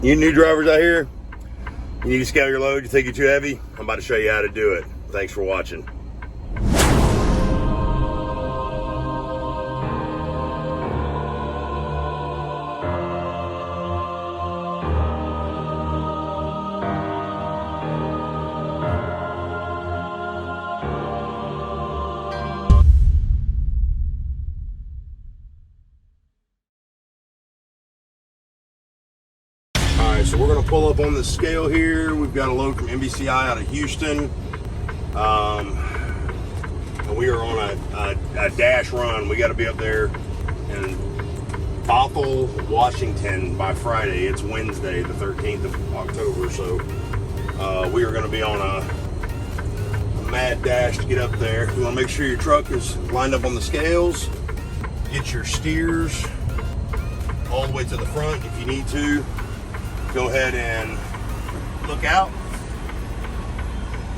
You new drivers out here, you need to scale your load, you think you're too heavy? I'm about to show you how to do it. Thanks for watching. So we're going to pull up on the scale here. We've got a load from MBCI out of Houston. And we are on a dash run. We got to be up there in Bothell, Washington by Friday. It's Wednesday, the 13th of October. So we are going to be on a mad dash to get up there. You want to make sure your truck is lined up on the scales. Get your steers all the way to the front if you need to. Go ahead and look out.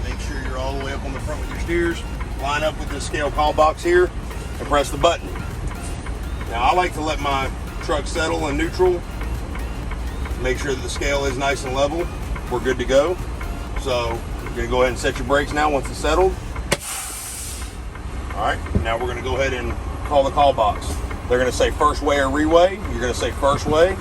Make sure you're all the way up on the front with your steers. Line up with the scale call box here and press the button. Now I like to let my truck settle in neutral. Make sure that the scale is nice and level. We're good to go. So you're gonna go ahead and set your brakes now once it's settled. All right, now we're gonna go ahead and call the call box. They're gonna say first way or reweigh. You're gonna say first way.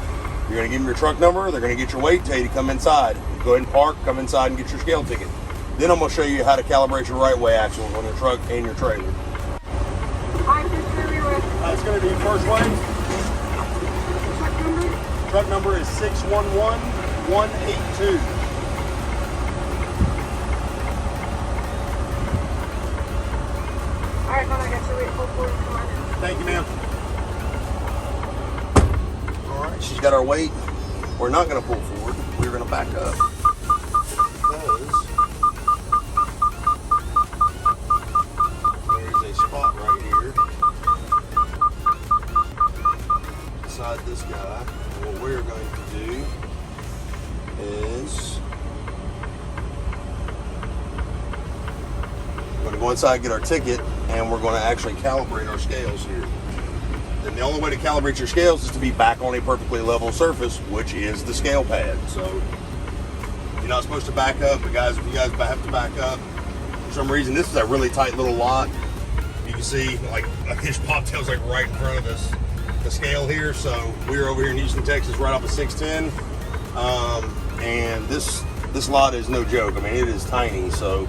You're going to give them your truck number. They're going to get your weight, tell you to come inside. Go ahead and park, come inside and get your scale ticket. Then I'm going to show you how to calibrate your right way axles on your truck and your trailer. It's going to be first way. Truck number? Truck number is 611182. All right, I got your weight. Pull forward. Come on. Thank you, ma'am. She's got our weight. We're not going to pull forward. We're going to back up. Because there's a spot right here beside this guy. And what we're going to do is we're going to go inside and get our ticket, and we're going to actually calibrate our scales here. And the only way to calibrate your scales is to be back on a perfectly level surface, which is the scale pad. So you're not supposed to back up, but guys, if you guys have to back up, for some reason, this is a really tight little lot. You can see like his bobtail's like right in front of us, the scale here. So we're over here in Houston, Texas, right off of 610. And this lot is no joke. I mean, it is tiny. So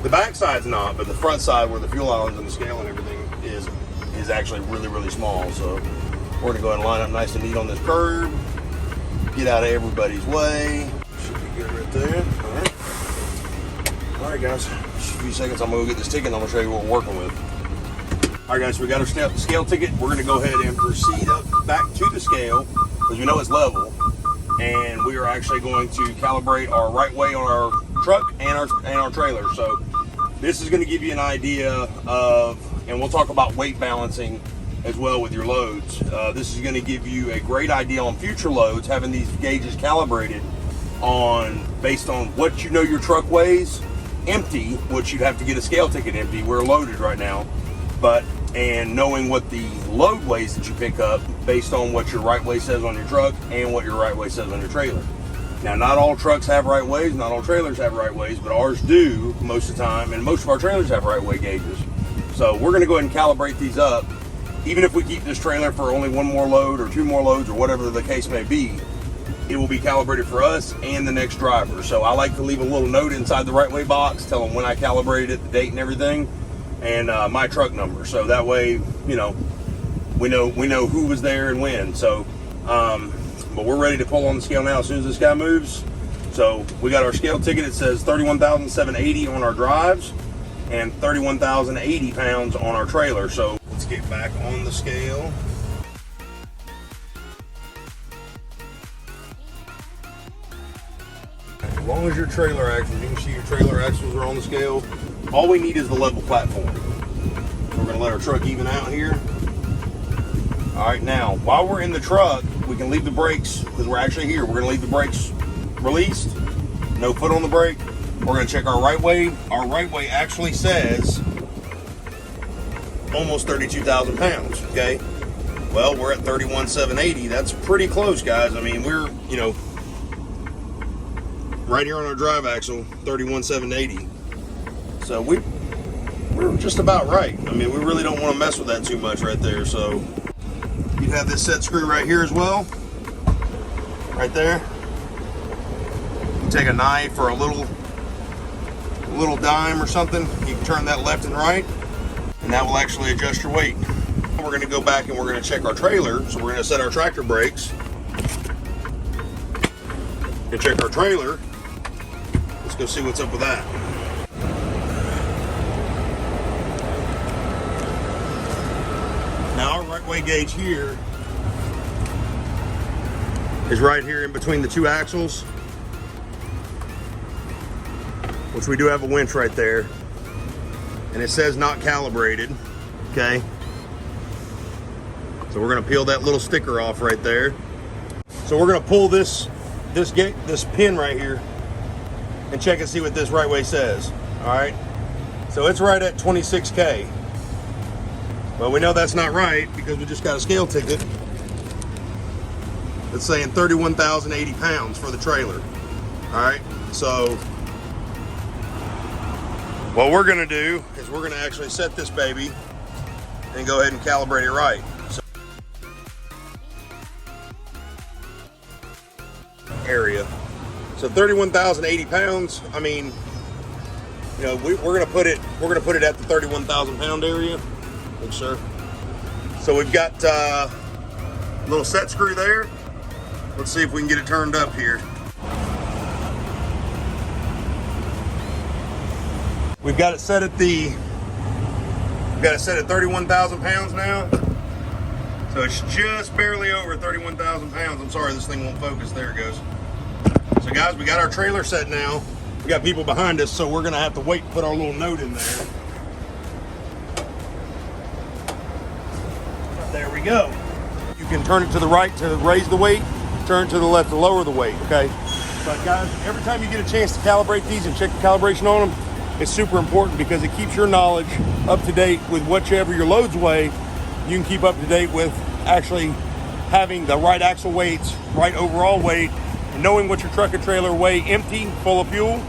the back side's not, but the front side where the fuel islands and the scale and everything is actually really, really small. So we're gonna go ahead and line up nice and neat on this curb, get out of everybody's way. Should be good right there. All right guys, just a few seconds, I'm gonna go get this ticket and I'm gonna show you what we're working with. All right guys, so we got our scale ticket. We're gonna go ahead and proceed up back to the scale because we know it's level, and we are actually going to calibrate our right way on our truck and our trailer. So this is gonna give you an idea of, and we'll talk about weight balancing as well with your loads. This is going to give you a great idea on future loads, having these gauges calibrated based on what you know your truck weighs empty, which you'd have to get a scale ticket empty. We're loaded right now, and knowing what the load weighs that you pick up based on what your right way says on your truck and what your right way says on your trailer. Now, not all trucks have right ways, not all trailers have right ways, but ours do most of the time, and most of our trailers have right way gauges. So we're gonna go ahead and calibrate these up. Even if we keep this trailer for only one more load or two more loads or whatever the case may be, it will be calibrated for us and the next driver. So I like to leave a little note inside the right way box, tell them when I calibrated it, the date and everything, and my truck number. So that way, you know, we know who was there and when. So, but we're ready to pull on the scale now as soon as this guy moves. So we got our scale ticket. It says 31,780 on our drives and 31,080 pounds on our trailer. So let's get back on the scale. As long as your trailer axles, you can see your trailer axles are on the scale. All we need is the level platform. So we're gonna let our truck even out here. All right, now, while we're in the truck, we can leave the brakes, because we're actually here. We're gonna leave the brakes released, no foot on the brake. We're gonna check our right way. Our right way actually says almost 32,000 pounds, okay? Well, we're at 31,780. That's pretty close, guys. I mean, we're, you know, right here on our drive axle, 31,780. So we're just about right. I mean, we really don't want to mess with that too much right there. So you'd have this set screw right here as well, right there. You take a knife or a little dime or something, you can turn that left and right, and that will actually adjust your weight. We're going to go back and we're going to check our trailer. So we're going to set our tractor brakes and check our trailer. Let's go see what's up with that. Now our right way gauge here is right here in between the two axles, which we do have a winch right there, and it says not calibrated. Okay, so we're going to peel that little sticker off right there. So we're going to pull this pin right here and check and see what this right way says. All right, so it's right at 26K. Well, we know that's not right because we just got a scale ticket that's saying 31,080 pounds for the trailer. All right, so what we're gonna do is we're gonna actually set this baby and go ahead and calibrate it right. So, area. So 31,080 pounds. I mean, you know, we're gonna put it at the 31,000 pound area. Thanks, sir. So we've got a little set screw there. Let's see if we can get it turned up here. We've got it set at 31,000 pounds now. So it's just barely over 31,000 pounds. I'm sorry, this thing won't focus. There it goes. So guys, we got our trailer set now. We got people behind us, so we're gonna have to wait and put our little note in there. There we go. You can turn it to the right to raise the weight, turn it to the left to lower the weight, okay? But guys, every time you get a chance to calibrate these and check the calibration on them, it's super important because it keeps your knowledge up to date with whichever your loads weigh. You can keep up to date with actually having the right axle weights, right overall weight, and knowing what your truck and trailer weigh empty, full of fuel.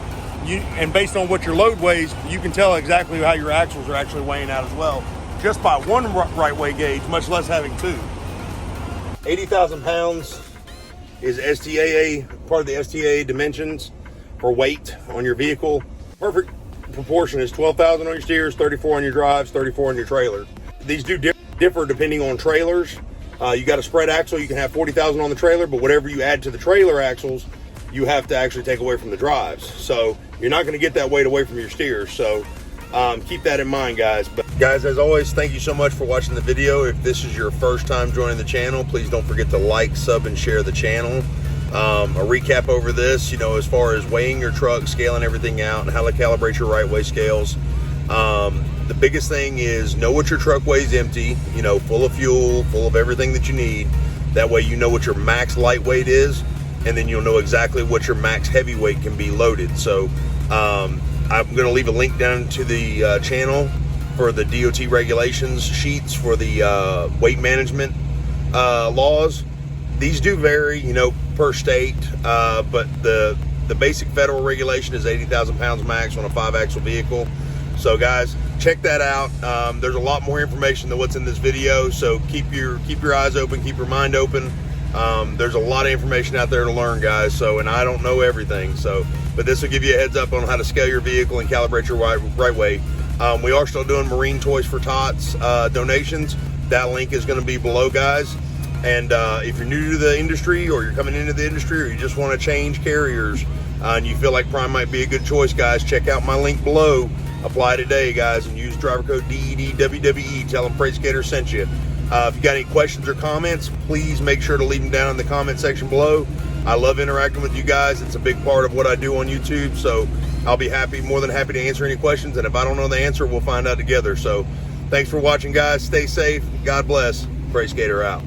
And based on what your load weighs, you can tell exactly how your axles are actually weighing out as well, just by one right way gauge, much less having two. 80,000 pounds is STAA, part of the STAA dimensions for weight on your vehicle. Perfect proportion is 12,000 on your steers, 34 on your drives, 34 on your trailer. These do differ depending on trailers. You got a spread axle, you can have 40,000 on the trailer, but whatever you add to the trailer axles, you have to actually take away from the drives. So you're not going to get that weight away from your steers. So keep that in mind, guys. But guys, as always, thank you so much for watching the video. If this is your first time joining the channel, please don't forget to like, sub, and share the channel. A recap over this, you know, as far as weighing your truck, scaling everything out, and how to calibrate your right way scales. The biggest thing is know what your truck weighs empty, you know, full of fuel, full of everything that you need. That way you know what your max lightweight is, and then you'll know exactly what your max heavyweight can be loaded. So I'm going to leave a link down to the channel for the DOT regulations sheets for the weight management laws. These do vary, you know, per state, but the basic federal regulation is 80,000 pounds max on a 5-axle vehicle. So guys, check that out. There's a lot more information than what's in this video, so keep your eyes open, keep your mind open. There's a lot of information out there to learn, guys. So, and I don't know everything, so, but this will give you a heads up on how to scale your vehicle and calibrate your right way. We are still doing marine toys for TOTS donations. That link is going to be below, guys. And if you're new to the industry, or you're coming into the industry, or you just want to change carriers and you feel like Prime might be a good choice, guys, check out my link below. Apply today, guys, and use driver code DEDWWE. Tell them Freight Skater sent you. If you got any questions or comments, please make sure to leave them down in the comment section below. I love interacting with you guys. It's a big part of what I do on YouTube, so I'll be more than happy to answer any questions. And if I don't know the answer, we'll find out together. So thanks for watching, guys. Stay safe. God bless. Freight Skater out.